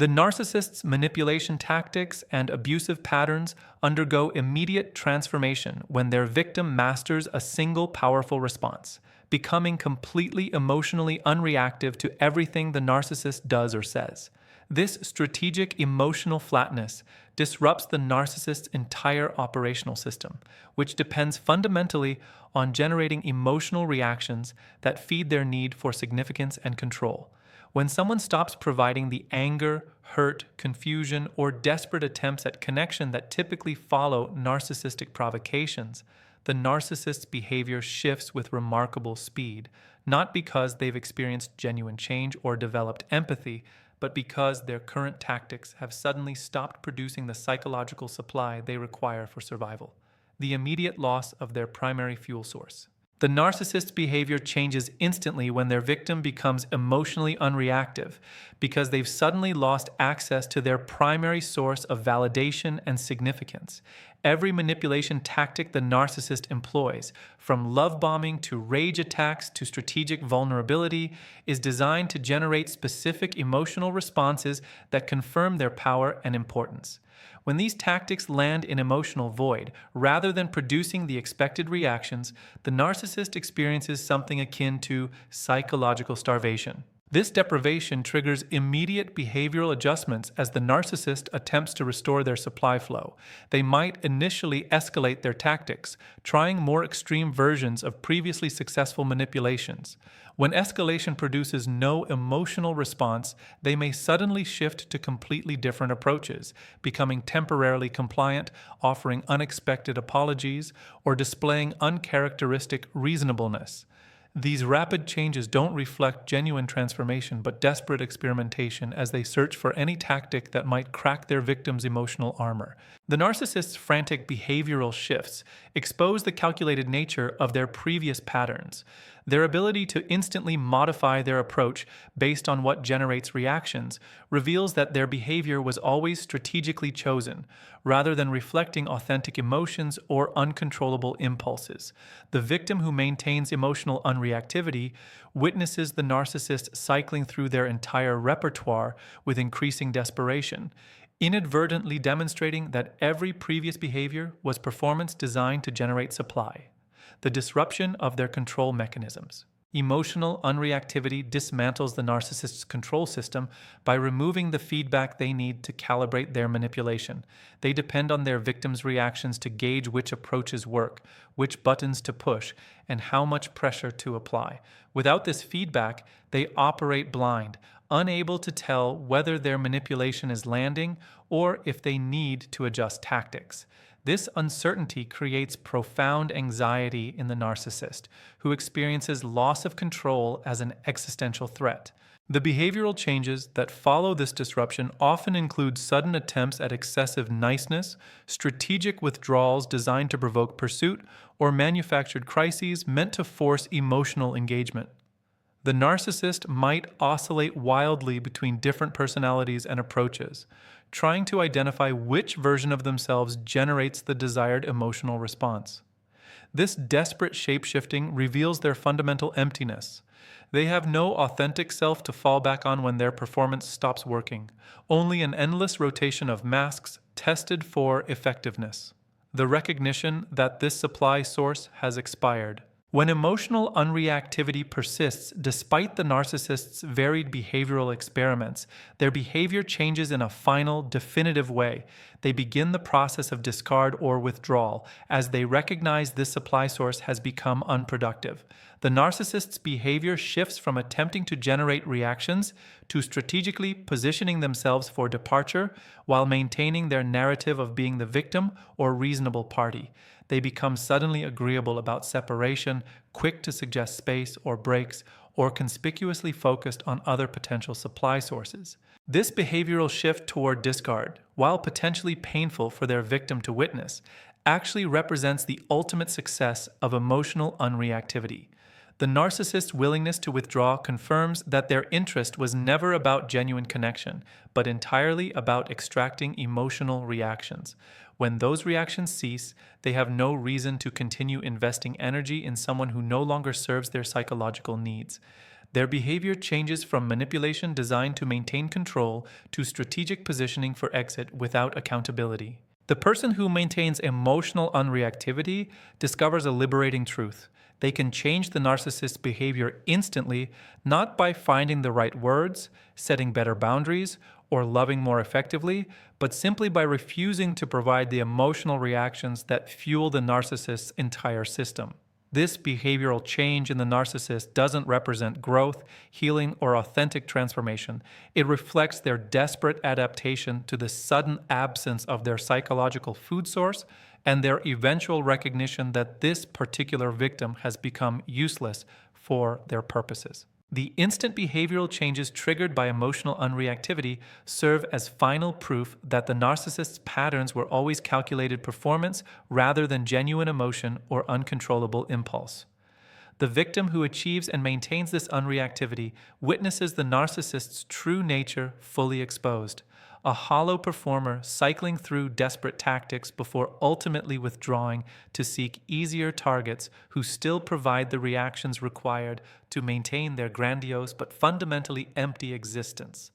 The narcissist's manipulation tactics and abusive patterns undergo immediate transformation when their victim masters a single powerful response, becoming completely emotionally unreactive to everything the narcissist does or says. This strategic emotional flatness disrupts the narcissist's entire operational system, which depends fundamentally on generating emotional reactions that feed their need for significance and control. When someone stops providing the anger, hurt, confusion, or desperate attempts at connection that typically follow narcissistic provocations, the narcissist's behavior shifts with remarkable speed, not because they've experienced genuine change or developed empathy, but because their current tactics have suddenly stopped producing the psychological supply they require for survival, the immediate loss of their primary fuel source. The narcissist's behavior changes instantly when their victim becomes emotionally unreactive because they've suddenly lost access to their primary source of validation and significance. Every manipulation tactic the narcissist employs, from love bombing to rage attacks to strategic vulnerability, is designed to generate specific emotional responses that confirm their power and importance. When these tactics land in emotional void, rather than producing the expected reactions, the narcissist experiences something akin to psychological starvation. This deprivation triggers immediate behavioral adjustments as the narcissist attempts to restore their supply flow. They might initially escalate their tactics, trying more extreme versions of previously successful manipulations. When escalation produces no emotional response, they may suddenly shift to completely different approaches, becoming temporarily compliant, offering unexpected apologies, or displaying uncharacteristic reasonableness. These rapid changes don't reflect genuine transformation but desperate experimentation as they search for any tactic that might crack their victim's emotional armor. The narcissist's frantic behavioral shifts expose the calculated nature of their previous patterns. Their ability to instantly modify their approach based on what generates reactions reveals that their behavior was always strategically chosen, rather than reflecting authentic emotions or uncontrollable impulses. The victim who maintains emotional unreactivity witnesses the narcissist cycling through their entire repertoire with increasing desperation, inadvertently demonstrating that every previous behavior was performance designed to generate supply. The disruption of their control mechanisms. Emotional unreactivity dismantles the narcissist's control system by removing the feedback they need to calibrate their manipulation. They depend on their victims' reactions to gauge which approaches work, which buttons to push, and how much pressure to apply. Without this feedback, they operate blind, unable to tell whether their manipulation is landing or if they need to adjust tactics. This uncertainty creates profound anxiety in the narcissist, who experiences loss of control as an existential threat. The behavioral changes that follow this disruption often include sudden attempts at excessive niceness, strategic withdrawals designed to provoke pursuit, or manufactured crises meant to force emotional engagement. The narcissist might oscillate wildly between different personalities and approaches, trying to identify which version of themselves generates the desired emotional response. This desperate shape-shifting reveals their fundamental emptiness. They have no authentic self to fall back on when their performance stops working, only an endless rotation of masks tested for effectiveness. The recognition that this supply source has expired. When emotional unreactivity persists despite the narcissist's varied behavioral experiments, their behavior changes in a final, definitive way. They begin the process of discard or withdrawal as they recognize this supply source has become unproductive. The narcissist's behavior shifts from attempting to generate reactions to strategically positioning themselves for departure while maintaining their narrative of being the victim or reasonable party. They become suddenly agreeable about separation, quick to suggest space or breaks, or conspicuously focused on other potential supply sources. This behavioral shift toward discard, while potentially painful for their victim to witness, actually represents the ultimate success of emotional unreactivity. The narcissist's willingness to withdraw confirms that their interest was never about genuine connection, but entirely about extracting emotional reactions. When those reactions cease, they have no reason to continue investing energy in someone who no longer serves their psychological needs. Their behavior changes from manipulation designed to maintain control to strategic positioning for exit without accountability. The person who maintains emotional unreactivity discovers a liberating truth. They can change the narcissist's behavior instantly, not by finding the right words, setting better boundaries, or loving more effectively, but simply by refusing to provide the emotional reactions that fuel the narcissist's entire system. This behavioral change in the narcissist doesn't represent growth, healing, or authentic transformation. It reflects their desperate adaptation to the sudden absence of their psychological food source and their eventual recognition that this particular victim has become useless for their purposes. The instant behavioral changes triggered by emotional unreactivity serve as final proof that the narcissist's patterns were always calculated performance rather than genuine emotion or uncontrollable impulse. The victim who achieves and maintains this unreactivity witnesses the narcissist's true nature fully exposed, a hollow performer cycling through desperate tactics before ultimately withdrawing to seek easier targets who still provide the reactions required to maintain their grandiose but fundamentally empty existence.